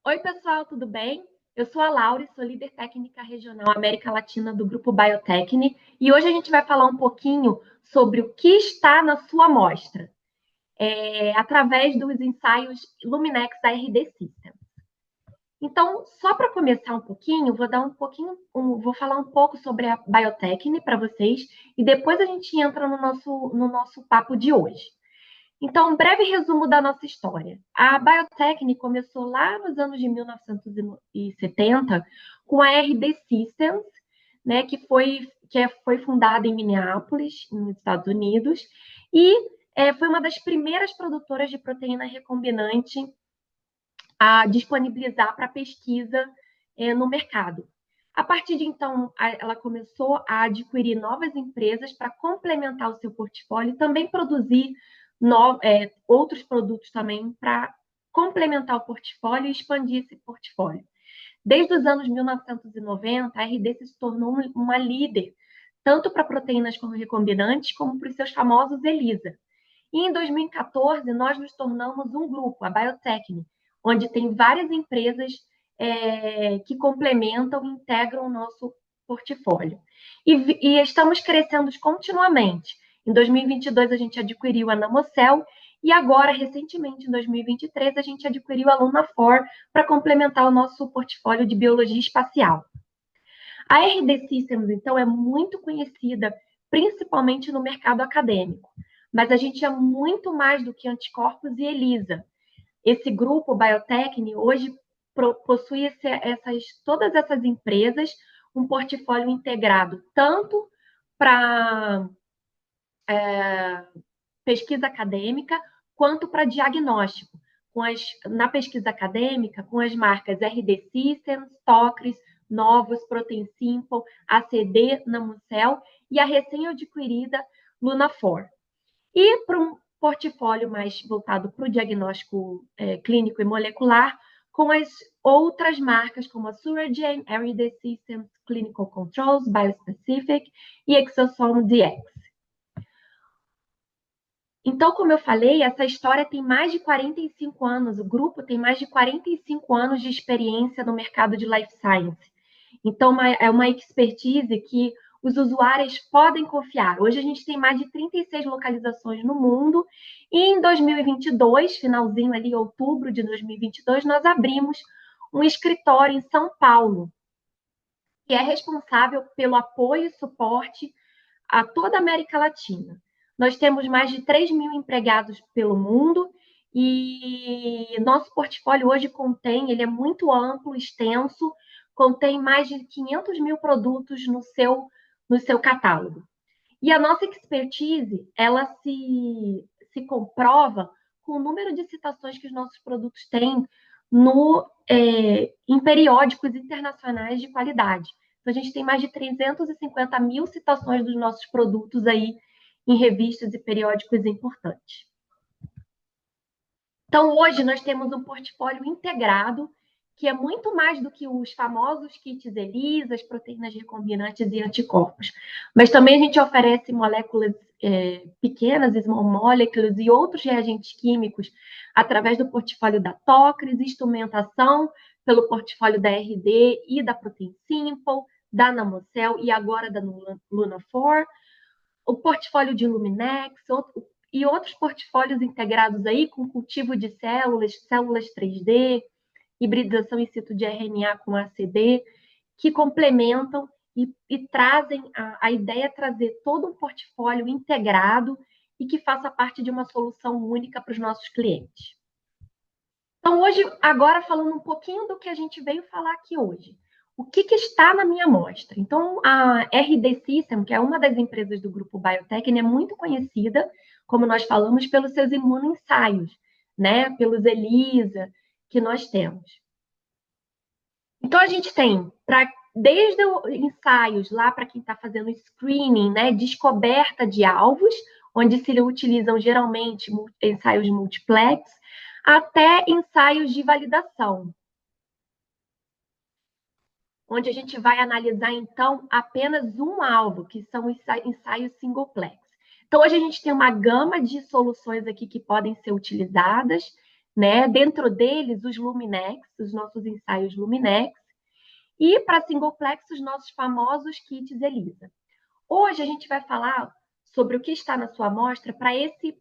Oi, pessoal, tudo bem? Eu sou a Laura e sou líder técnica regional América Latina do Grupo Biotecne e hoje a gente vai falar um pouquinho sobre o que está na sua amostra, através dos ensaios Luminex da RD System. Então, só para começar um pouquinho, vou falar um pouco sobre a Biotecne para vocês e depois a gente entra no nosso papo de hoje. Então, um breve resumo da nossa história. A Biotecne começou lá nos anos de 1970 com a RD Systems, né, que foi fundada em Minneapolis, nos Estados Unidos, e foi uma das primeiras produtoras de proteína recombinante a disponibilizar para pesquisa no mercado. A partir de então, ela começou a adquirir novas empresas para complementar o seu portfólio e também produzir outros produtos também para complementar o portfólio e expandir esse portfólio. Desde os anos 1990, a RD se tornou uma líder, tanto para proteínas como recombinantes, como para os seus famosos ELISA. E em 2014, nós nos tornamos um grupo, a Biotecne, onde tem várias empresas que complementam e integram o nosso portfólio. E estamos crescendo continuamente. Em 2022, a gente adquiriu a Namocell e agora, recentemente, em 2023, a gente adquiriu a Lunaphore para complementar o nosso portfólio de biologia espacial. A RD Systems, então, é muito conhecida, principalmente no mercado acadêmico, mas a gente é muito mais do que anticorpos e ELISA. Esse grupo Biotecne hoje possui todas essas empresas, um portfólio integrado tanto para pesquisa acadêmica quanto para diagnóstico, na pesquisa acadêmica, com as marcas RD Systems, Tocris, Novus, Protein Simple, ACD, Namocell e a recém-adquirida Lunaphore. E para um portfólio mais voltado para o diagnóstico clínico e molecular, com as outras marcas como a Surrogen, RD Systems, Clinical Controls, Biospecific e Exosome DX. Então, como eu falei, essa história tem mais de 45 anos, o grupo tem mais de 45 anos de experiência no mercado de life science. Então, é uma expertise que os usuários podem confiar. Hoje a gente tem mais de 36 localizações no mundo e em 2022, finalzinho ali, outubro de 2022, nós abrimos um escritório em São Paulo, que é responsável pelo apoio e suporte a toda a América Latina. Nós temos mais de 3 mil empregados pelo mundo e nosso portfólio hoje ele é muito amplo, extenso, contém mais de 500 mil produtos no seu catálogo. E a nossa expertise, ela se comprova com o número de citações que os nossos produtos têm em periódicos internacionais de qualidade. Então, a gente tem mais de 350 mil citações dos nossos produtos aí em revistas e periódicos importantes. Então, hoje nós temos um portfólio integrado, que é muito mais do que os famosos kits ELISA, as proteínas recombinantes e anticorpos. Mas também a gente oferece moléculas pequenas, small molecules e outros reagentes químicos através do portfólio da Tocris, instrumentação pelo portfólio da RD e da Protein Simple, da Namocell e agora da Lunaphore, o portfólio de Luminex e outros portfólios integrados aí com cultivo de células 3D, hibridização in situ de RNA com ACD, que complementam e trazem a ideia de trazer todo um portfólio integrado e que faça parte de uma solução única para os nossos clientes. Então, agora falando um pouquinho do que a gente veio falar aqui hoje. O que está na minha amostra? Então, a RD System, que é uma das empresas do grupo Biotecne, é muito conhecida, como nós falamos, pelos seus imunoensaios, né? Pelos ELISA que nós temos. Então, a gente tem, desde ensaios lá para quem está fazendo screening, né? Descoberta de alvos, onde se utilizam geralmente ensaios multiplex, até ensaios de validação, onde a gente vai analisar, então, apenas um alvo, que são os ensaios singleplex. Então, hoje a gente tem uma gama de soluções aqui que podem ser utilizadas, né? Dentro deles, os Luminex, os nossos ensaios Luminex, e para singleplex, os nossos famosos kits ELISA. Hoje a gente vai falar sobre o que está na sua amostra para esse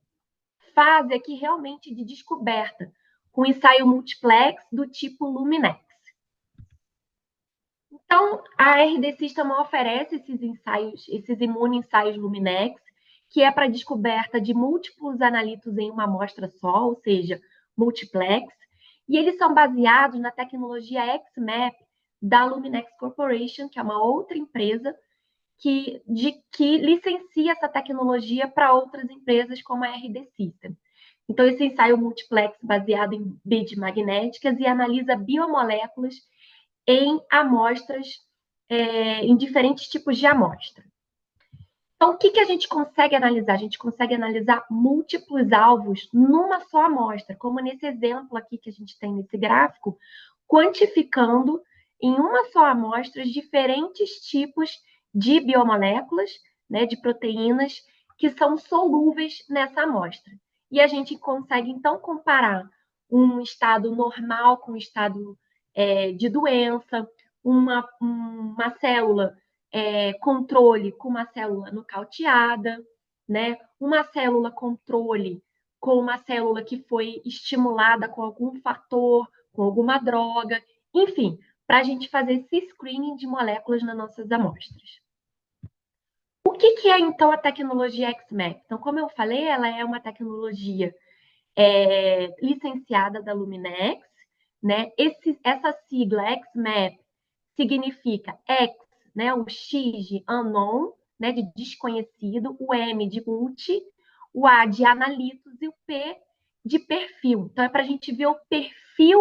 fase aqui realmente de descoberta, com ensaio multiplex do tipo Luminex. Então, a RD System oferece esses ensaios, esses imunoensaios Luminex, que é para descoberta de múltiplos analitos em uma amostra só, ou seja, multiplex, e eles são baseados na tecnologia XMAP da Luminex Corporation, que é uma outra empresa que licencia essa tecnologia para outras empresas como a RD System. Então, esse ensaio multiplex baseado em beads magnéticas e analisa biomoléculas em amostras, em diferentes tipos de amostra. Então, o que a gente consegue analisar? A gente consegue analisar múltiplos alvos numa só amostra, como nesse exemplo aqui que a gente tem nesse gráfico, quantificando em uma só amostra diferentes tipos de biomoléculas, né, de proteínas, que são solúveis nessa amostra. E a gente consegue, então, comparar um estado normal com um estado de doença, uma célula controle com uma célula nocauteada, né? Uma célula controle com uma célula que foi estimulada com algum fator, com alguma droga, enfim, para a gente fazer esse screening de moléculas nas nossas amostras. O que é, então, a tecnologia XMAP? Então, como eu falei, ela é uma tecnologia licenciada da Luminex, né? Essa sigla XMAP significa X, né? O X de unknown, né? De desconhecido, o M de multi, o A de analitos e o P de perfil. Então, é para a gente ver o perfil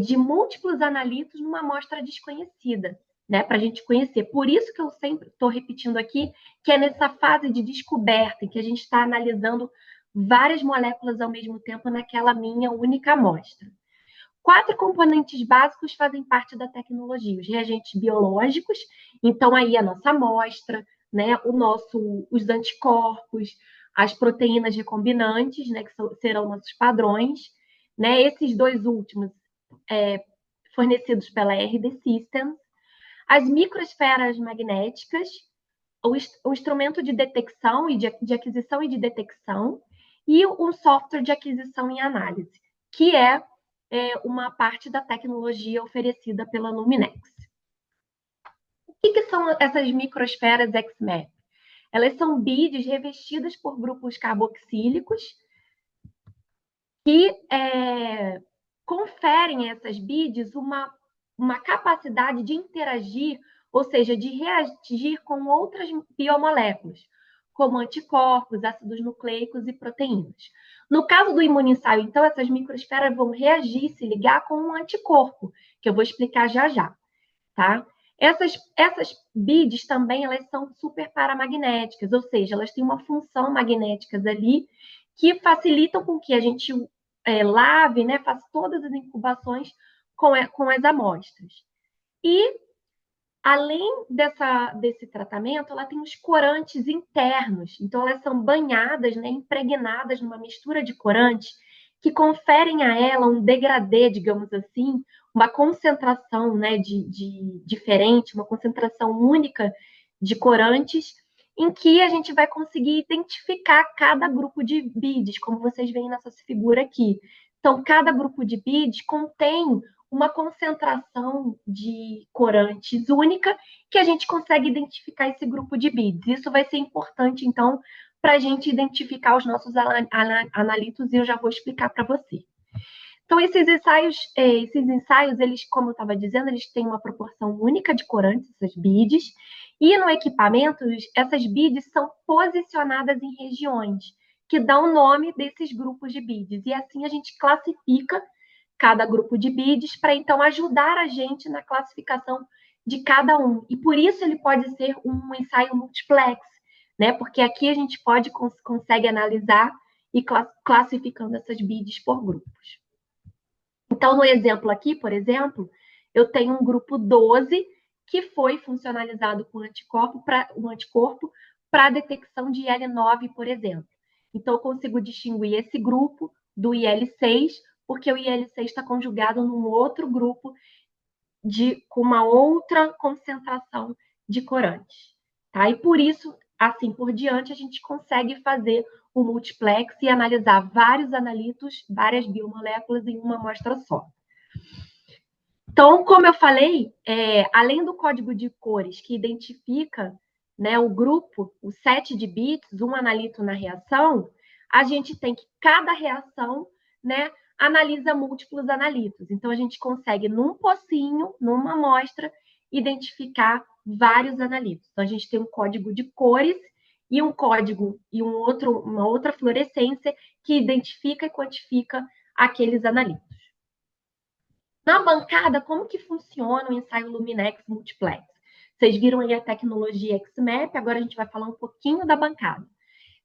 de múltiplos analitos numa amostra desconhecida, né? Para a gente conhecer. Por isso que eu sempre estou repetindo aqui que é nessa fase de descoberta, em que a gente está analisando várias moléculas ao mesmo tempo naquela minha única amostra. 4 componentes básicos fazem parte da tecnologia: os reagentes biológicos, então aí a nossa amostra, né, os anticorpos, as proteínas recombinantes, né, que serão nossos padrões, né, esses dois últimos fornecidos pela RD Systems, as microesferas magnéticas, o instrumento de detecção e de aquisição e de detecção, e um software de aquisição e análise, que é uma parte da tecnologia oferecida pela Luminex. O que são essas microesferas XMAP? Elas são beads revestidas por grupos carboxílicos que conferem a essas beads uma capacidade de interagir, ou seja, de reagir com outras biomoléculas, como anticorpos, ácidos nucleicos e proteínas. No caso do imunoensaio, então, essas microesferas vão reagir, se ligar com um anticorpo, que eu vou explicar já já, tá? Essas beads também, elas são super paramagnéticas, ou seja, elas têm uma função magnética ali que facilitam com que a gente lave, né, faça todas as incubações com as amostras. E, além desse tratamento, ela tem os corantes internos. Então, elas são banhadas, né, impregnadas numa mistura de corantes que conferem a ela um degradê, digamos assim, uma concentração, né, diferente, uma concentração única de corantes, em que a gente vai conseguir identificar cada grupo de beads, como vocês veem nessa figura aqui. Então, cada grupo de beads contém uma concentração de corantes única que a gente consegue identificar esse grupo de beads. Isso vai ser importante, então, para a gente identificar os nossos analitos, e eu já vou explicar para você. Então, esses ensaios, eles, como eu estava dizendo, eles têm uma proporção única de corantes, essas beads, e no equipamento, essas beads são posicionadas em regiões que dão o nome desses grupos de beads, e assim a gente classifica cada grupo de beads para, então, ajudar a gente na classificação de cada um. E por isso ele pode ser um ensaio multiplex, né? Porque aqui a gente consegue analisar e classificando essas beads por grupos. Então, no exemplo aqui, por exemplo, eu tenho um grupo 12 que foi funcionalizado com um anticorpo para a detecção de L9, por exemplo. Então, eu consigo distinguir esse grupo do IL-6, porque o IL-6 está conjugado num outro grupo com uma outra concentração de corantes. Tá? E por isso, assim por diante, a gente consegue fazer o multiplex e analisar vários analitos, várias biomoléculas em uma amostra só. Então, como eu falei, além do código de cores que identifica, né, o grupo, o set de bits, um analito na reação, a gente tem que cada reação, né, analisa múltiplos analitos. Então, a gente consegue, num pocinho, numa amostra, identificar vários analitos. Então, a gente tem um código de cores e um código e uma outra fluorescência que identifica e quantifica aqueles analitos. Na bancada, como que funciona o ensaio Luminex Multiplex? Vocês viram aí a tecnologia XMAP, agora a gente vai falar um pouquinho da bancada.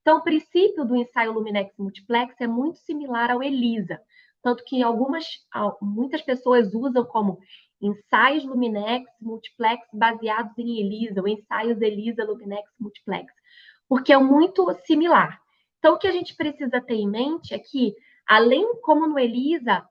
Então, o princípio do ensaio Luminex Multiplex é muito similar ao ELISA, tanto que muitas pessoas usam como ensaios Luminex Multiplex baseados em ELISA, ou ensaios ELISA Luminex Multiplex, porque é muito similar. Então, o que a gente precisa ter em mente é que, além como no ELISA,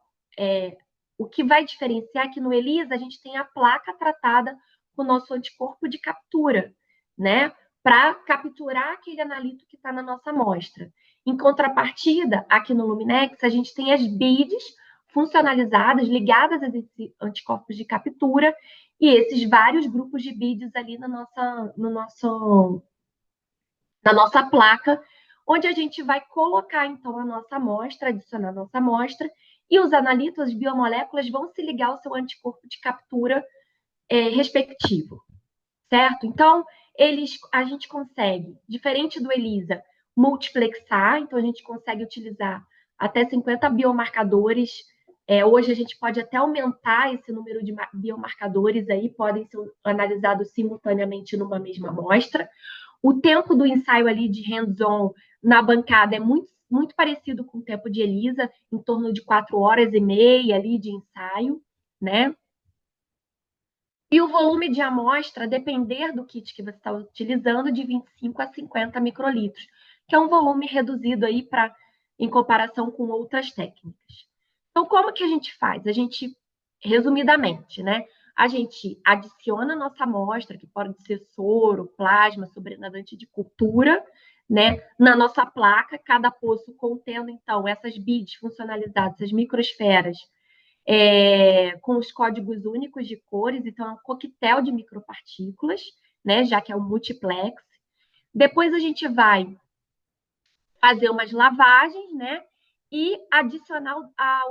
o que vai diferenciar é que no ELISA a gente tem a placa tratada com o nosso anticorpo de captura, né? Para capturar aquele analito que está na nossa amostra. Em contrapartida, aqui no Luminex, a gente tem as BIDs funcionalizadas, ligadas a esses anticorpos de captura, e esses vários grupos de BIDs ali na nossa placa, onde a gente vai colocar, então, a nossa amostra, adicionar a nossa amostra, e os analitos, as biomoléculas, vão se ligar ao seu anticorpo de captura respectivo, certo? Então, a gente consegue, diferente do ELISA, multiplexar, então a gente consegue utilizar até 50 biomarcadores. Hoje a gente pode até aumentar esse número de biomarcadores aí, podem ser analisados simultaneamente numa mesma amostra. O tempo do ensaio ali de hands-on na bancada é muito parecido com o tempo de ELISA, em torno de 4h30 ali de ensaio, né? E o volume de amostra, a depender do kit que você está utilizando, de 25 a 50 microlitros, que é um volume reduzido aí em comparação com outras técnicas. Então, como que a gente faz? A gente, resumidamente, né? A gente adiciona a nossa amostra, que pode ser soro, plasma, sobrenadante de cultura, né? Na nossa placa, cada poço contendo, então, essas BIDs funcionalizadas, essas microesferas, com os códigos únicos de cores, então é um coquetel de micropartículas, né? Já que é o multiplex. Depois a gente vai fazer umas lavagens, né? E adicionar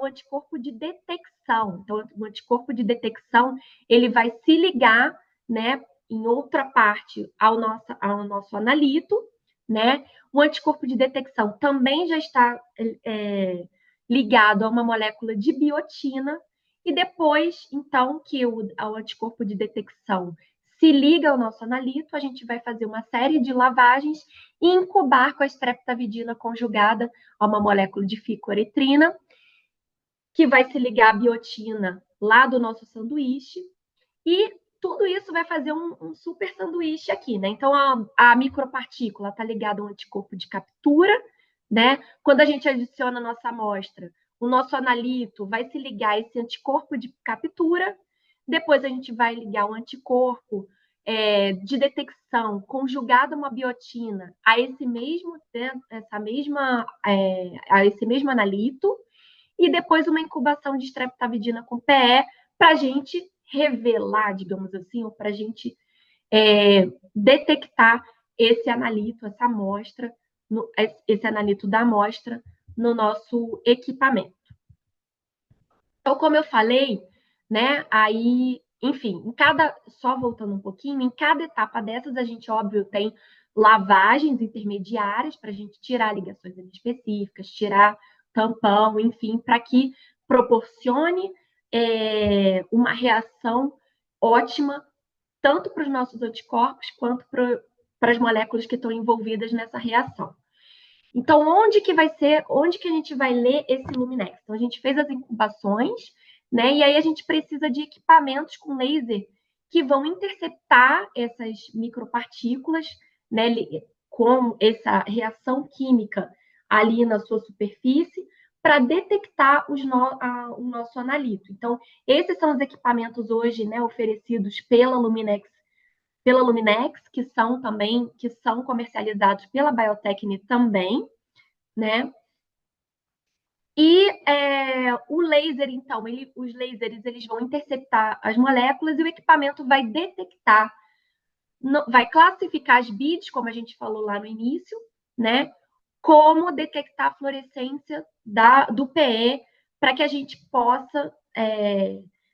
o anticorpo de detecção. Então, o anticorpo de detecção, ele vai se ligar, né, em outra parte ao nosso analito, né? O anticorpo de detecção também já está ligado a uma molécula de biotina, e depois, então, que o anticorpo de detecção se liga ao nosso analito, a gente vai fazer uma série de lavagens e incubar com a streptavidina conjugada a uma molécula de ficoeretrina, que vai se ligar à biotina lá do nosso sanduíche, e tudo isso vai fazer um super sanduíche aqui, né? Então, a micropartícula está ligada ao anticorpo de captura, né? Quando a gente adiciona a nossa amostra, o nosso analito vai se ligar a esse anticorpo de captura, depois a gente vai ligar o anticorpo de detecção conjugado a uma biotina a esse mesmo analito, e depois uma incubação de streptavidina com PE para a gente revelar, digamos assim, ou para a gente detectar esse analito, essa amostra, esse analito da amostra no nosso equipamento. Então, como eu falei, né, aí, enfim, só voltando um pouquinho, em cada etapa dessas, a gente, óbvio, tem lavagens intermediárias para a gente tirar ligações específicas, tirar tampão, enfim, para que proporcione uma reação ótima, tanto para os nossos anticorpos, quanto para as moléculas que estão envolvidas nessa reação. Então, onde que a gente vai ler esse Luminex? Então, a gente fez as incubações, né? E aí a gente precisa de equipamentos com laser que vão interceptar essas micropartículas, né? Com essa reação química ali na sua superfície, para detectar o nosso analito. Então, esses são os equipamentos hoje, né, oferecidos pela Luminex, que são comercializados pela Bio-Techne também, né? E o laser, então, os lasers eles vão interceptar as moléculas e o equipamento vai detectar, vai classificar as bits, como a gente falou lá no início, né? Como detectar a fluorescência do PE para que a gente possa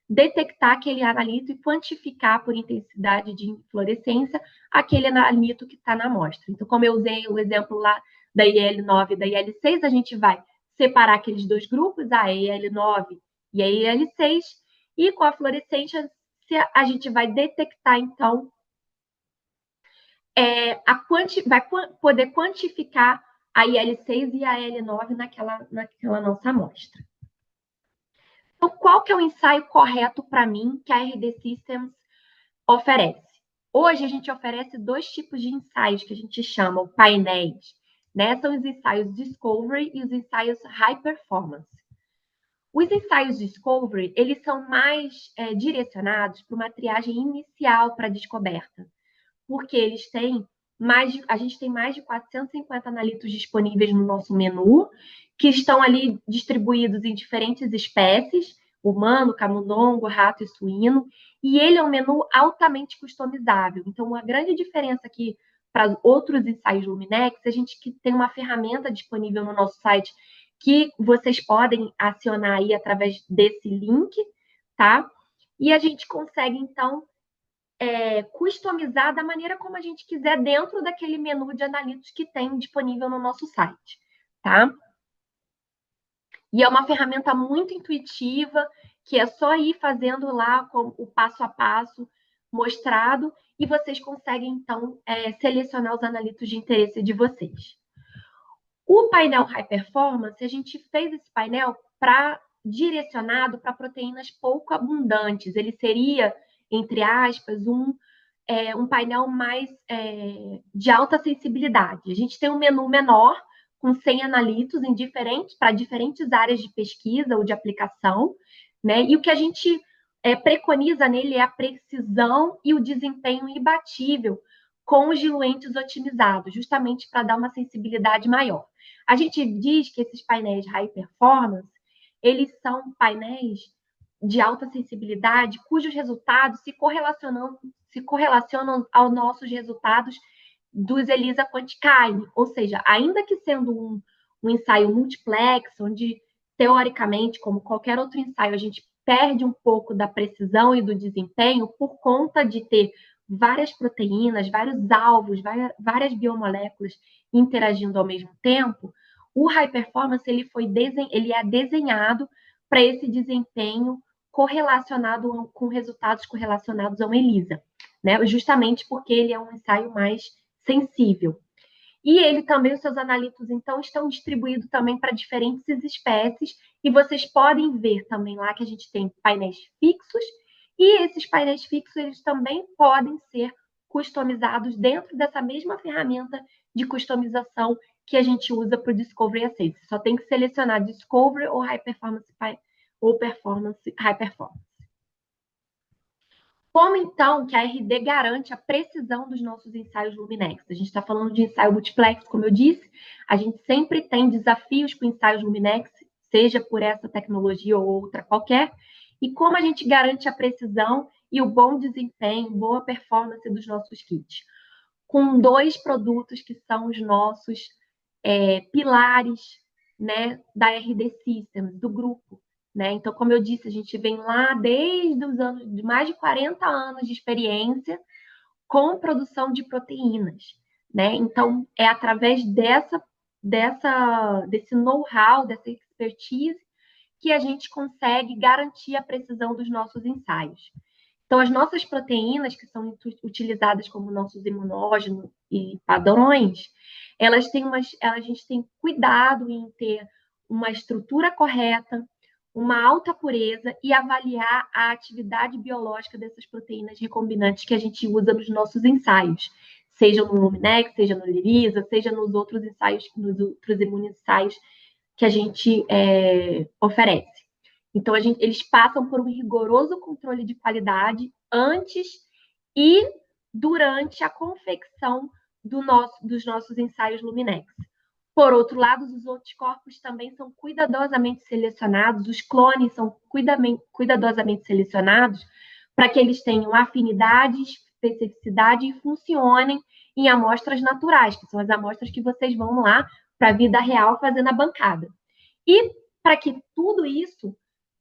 detectar aquele analito e quantificar por intensidade de fluorescência aquele analito que está na amostra. Então, como eu usei o exemplo lá da IL9 e da IL6, a gente vai separar aqueles dois grupos, a IL9 e a IL6, e com a fluorescência a gente vai detectar, então, vai poder quantificar a IL6 e a IL9 naquela nossa amostra. Então, qual que é o ensaio correto para mim que a RD Systems oferece? Hoje, a gente oferece dois tipos de ensaios que a gente chama painéis, né? São os ensaios Discovery e os ensaios High Performance. Os ensaios Discovery, eles são mais direcionados para uma triagem inicial para a descoberta, porque eles têm a gente tem mais de 450 analitos disponíveis no nosso menu, que estão ali distribuídos em diferentes espécies, humano, camundongo, rato e suíno, e ele é um menu altamente customizável. Então, uma grande diferença aqui para outros ensaios Luminex, a gente que tem uma ferramenta disponível no nosso site que vocês podem acionar aí através desse link, tá? E a gente consegue, então, customizar da maneira como a gente quiser dentro daquele menu de analitos que tem disponível no nosso site, tá? E é uma ferramenta muito intuitiva, que é só ir fazendo lá com o passo a passo mostrado e vocês conseguem, então, selecionar os analitos de interesse de vocês. O painel High Performance, a gente fez esse painel direcionado para proteínas pouco abundantes. Ele seria, entre aspas, um painel mais de alta sensibilidade. A gente tem um menu menor, com 100 analitos para diferentes áreas de pesquisa ou de aplicação, né? E o que a gente preconiza nele é a precisão e o desempenho imbatível com os diluentes otimizados, justamente para dar uma sensibilidade maior. A gente diz que esses painéis high performance, eles são painéis de alta sensibilidade, cujos resultados se correlacionam aos nossos resultados dos ELISA Quanticine, ou seja, ainda que sendo um ensaio multiplex, onde, teoricamente, como qualquer outro ensaio, a gente perde um pouco da precisão e do desempenho por conta de ter várias proteínas, vários alvos, várias biomoléculas interagindo ao mesmo tempo, o High Performance ele é desenhado para esse desempenho correlacionado com resultados correlacionados a uma ELISA, né? Justamente porque ele é um ensaio mais sensível. E ele também, os seus analitos, então, estão distribuídos também para diferentes espécies, e vocês podem ver também lá que a gente tem painéis fixos, e esses painéis fixos, eles também podem ser customizados dentro dessa mesma ferramenta de customização que a gente usa para o Discovery A6. Só tem que selecionar Discovery ou High Performance High Performance. Como, então, que a RD garante a precisão dos nossos ensaios Luminex? A gente está falando de ensaio multiplex, como eu disse, a gente sempre tem desafios com ensaios Luminex, seja por essa tecnologia ou outra qualquer, e como a gente garante a precisão e o bom desempenho, boa performance dos nossos kits? Com dois produtos que são os nossos pilares, né, da RD Systems, do grupo. Né? Então, como eu disse, a gente vem lá desde os anos de mais de 40 anos de experiência com produção de proteínas. Né? Então, é através desse know-how, dessa expertise, que a gente consegue garantir a precisão dos nossos ensaios. Então, as nossas proteínas, que são utilizadas como nossos imunógenos e padrões, a gente tem cuidado em ter uma estrutura correta, uma alta pureza e avaliar a atividade biológica dessas proteínas recombinantes que a gente usa nos nossos ensaios, seja no Luminex, seja no ELISA, seja nos outros ensaios, nos outros imunoensaios que a gente oferece. Então, eles passam por um rigoroso controle de qualidade antes e durante a confecção dos nossos ensaios Luminex. Por outro lado, os anticorpos também são cuidadosamente selecionados, os clones são cuidadosamente selecionados para que eles tenham afinidade, especificidade e funcionem em amostras naturais, que são as amostras que vocês vão lá para a vida real fazer na bancada. E para que tudo isso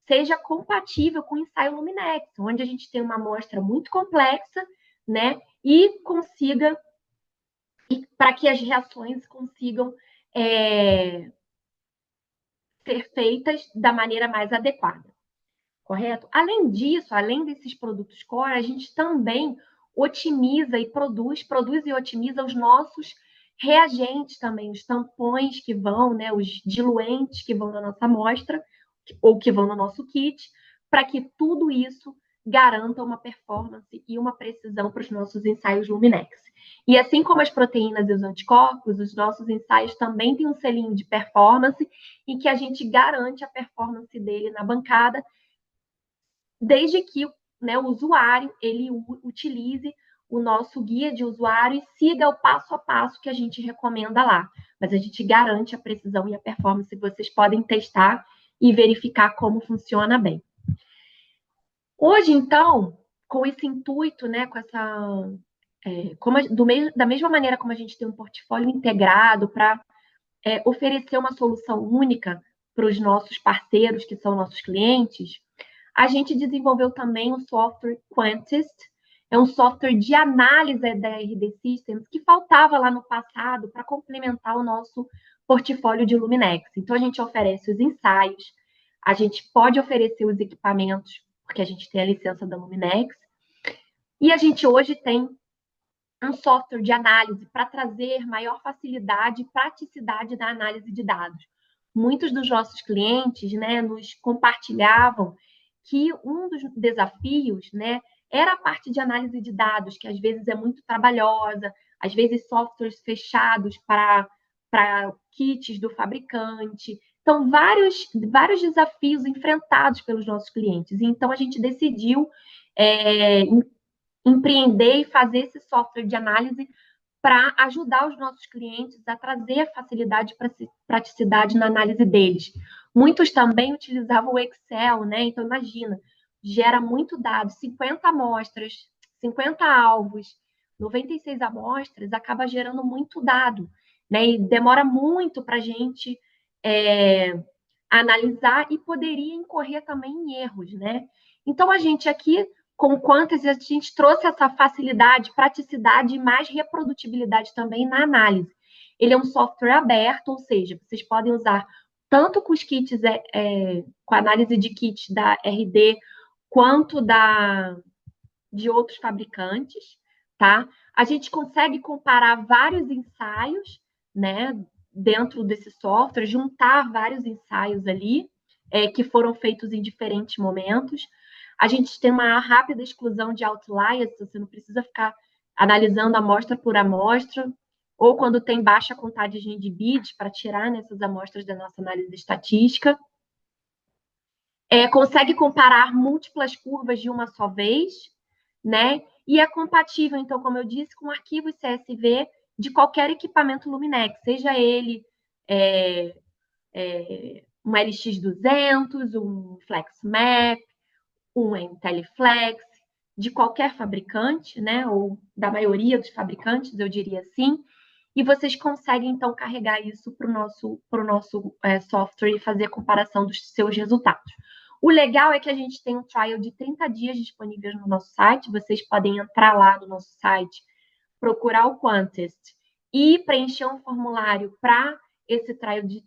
seja compatível com o ensaio Luminex, onde a gente tem uma amostra muito complexa, né? E para que as reações consigam ser feitas da maneira mais adequada, correto? Além disso, além desses produtos core, a gente também otimiza e produz e otimiza os nossos reagentes também, os tampões que vão, né, os diluentes que vão na nossa amostra ou que vão no nosso kit, para que tudo isso garanta uma performance e uma precisão para os nossos ensaios Luminex. E assim como as proteínas e os anticorpos, os nossos ensaios também têm um selinho de performance em que a gente garante a performance dele na bancada, desde que, né, o usuário ele utilize o nosso guia de usuário e siga o passo a passo que a gente recomenda lá. Mas a gente garante a precisão e a performance, vocês podem testar e verificar como funciona bem. Hoje, então, com esse intuito, né, com essa, da mesma maneira como a gente tem um portfólio integrado para oferecer uma solução única para os nossos parceiros, que são nossos clientes, a gente desenvolveu também o software Quantist, é um software de análise da RD Systems que faltava lá no passado para complementar o nosso portfólio de Luminex. Então, a gente oferece os ensaios, a gente pode oferecer os equipamentos, porque a gente tem a licença da Luminex, e a gente hoje tem um software de análise para trazer maior facilidade e praticidade na análise de dados. Muitos dos nossos clientes, né, nos compartilhavam que um dos desafios, né, era a parte de análise de dados, que às vezes é muito trabalhosa, às vezes softwares fechados para kits do fabricante. Então, vários desafios enfrentados pelos nossos clientes. Então, a gente decidiu empreender e fazer esse software de análise para ajudar os nossos clientes a trazer facilidade e praticidade na análise deles. Muitos também utilizavam o Excel, né? Então, imagina, gera muito dado, 50 amostras, 50 alvos, 96 amostras, acaba gerando muito dado, né? E demora muito para a gente analisar e poderia incorrer também em erros, né? Então, a gente aqui, com o Quantist, a gente trouxe essa facilidade, praticidade e mais reprodutibilidade também na análise. Ele é um software aberto, ou seja, vocês podem usar tanto com os kits, com a análise de kits da RD, quanto de outros fabricantes, tá? A gente consegue comparar vários ensaios, né, dentro desse software, juntar vários ensaios ali, que foram feitos em diferentes momentos. A gente tem uma rápida exclusão de outliers, você não precisa ficar analisando amostra por amostra, ou quando tem baixa contagem de bits, para tirar nessas amostras da nossa análise estatística. Consegue comparar múltiplas curvas de uma só vez, né? E é compatível, então, como eu disse, com arquivos CSV de qualquer equipamento Luminex, seja ele um LX200, um FlexMap, um IntelliFlex, de qualquer fabricante, né? Ou da maioria dos fabricantes, eu diria assim. E vocês conseguem, então, carregar isso para o nosso software e fazer a comparação dos seus resultados. O legal é que a gente tem um trial de 30 dias disponível no nosso site. Vocês podem entrar lá no nosso site, procurar o Quantist e preencher um formulário para esse trial de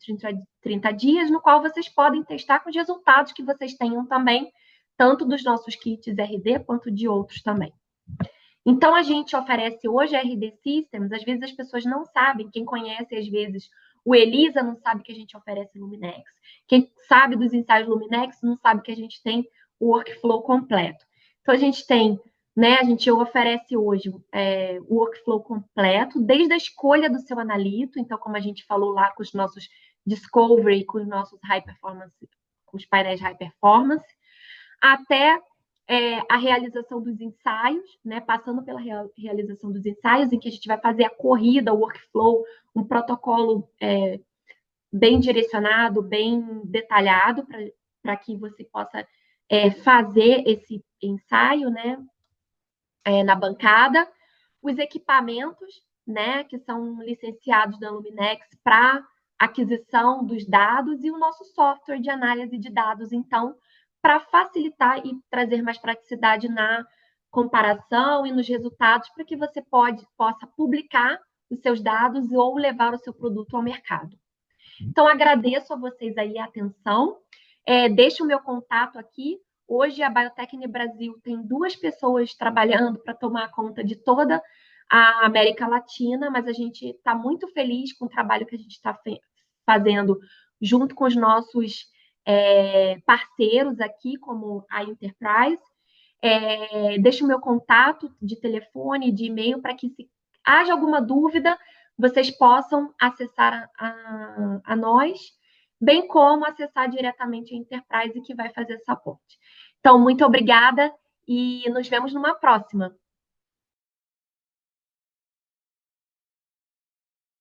30 dias, no qual vocês podem testar com os resultados que vocês tenham também, tanto dos nossos kits RD quanto de outros também. Então, a gente oferece hoje a RD Systems, às vezes as pessoas não sabem, quem conhece, às vezes, o Elisa não sabe que a gente oferece Luminex. Quem sabe dos ensaios Luminex não sabe que a gente tem o workflow completo. Então, a gente tem, né, a gente oferece hoje o workflow completo, desde a escolha do seu analito, então, como a gente falou lá com os nossos discovery com os nossos high performance, com os painéis high performance, até a realização dos ensaios, né, passando pela realização dos ensaios, em que a gente vai fazer a corrida, o workflow, um protocolo bem direcionado, bem detalhado, para que você possa fazer esse ensaio, né, na bancada. Os equipamentos, né, que são licenciados da Luminex para aquisição dos dados, e o nosso software de análise de dados, então, para facilitar e trazer mais praticidade na comparação e nos resultados, para que você possa publicar os seus dados ou levar o seu produto ao mercado. Então, agradeço a vocês aí a atenção. Deixo o meu contato aqui. Hoje, a Biotecne Brasil tem 2 pessoas trabalhando para tomar conta de toda a América Latina, mas a gente está muito feliz com o trabalho que a gente está fazendo junto com os nossos parceiros aqui, como a Enterprise. Deixo o meu contato de telefone, de e-mail, para que, se haja alguma dúvida, vocês possam acessar a nós, bem como acessar diretamente a Enterprise, que vai fazer essa ponte. Então, muito obrigada e nos vemos numa próxima.